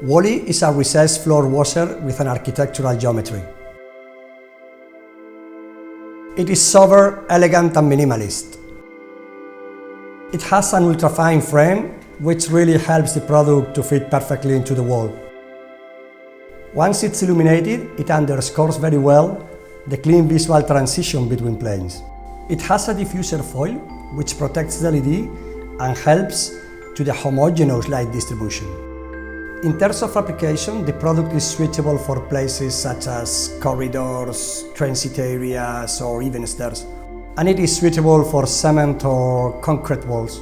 Wally is a recessed floor washer with an architectural geometry. It is sober, elegant and minimalist. It has an ultrafine frame, which really helps the product to fit perfectly into the wall. Once it's illuminated, it underscores very well the clean visual transition between planes. It has a diffuser foil, which protects the LED and helps to the homogeneous light distribution. In terms of application, the product is suitable for places such as corridors, transit areas, or even stairs. And it is suitable for cement or concrete walls.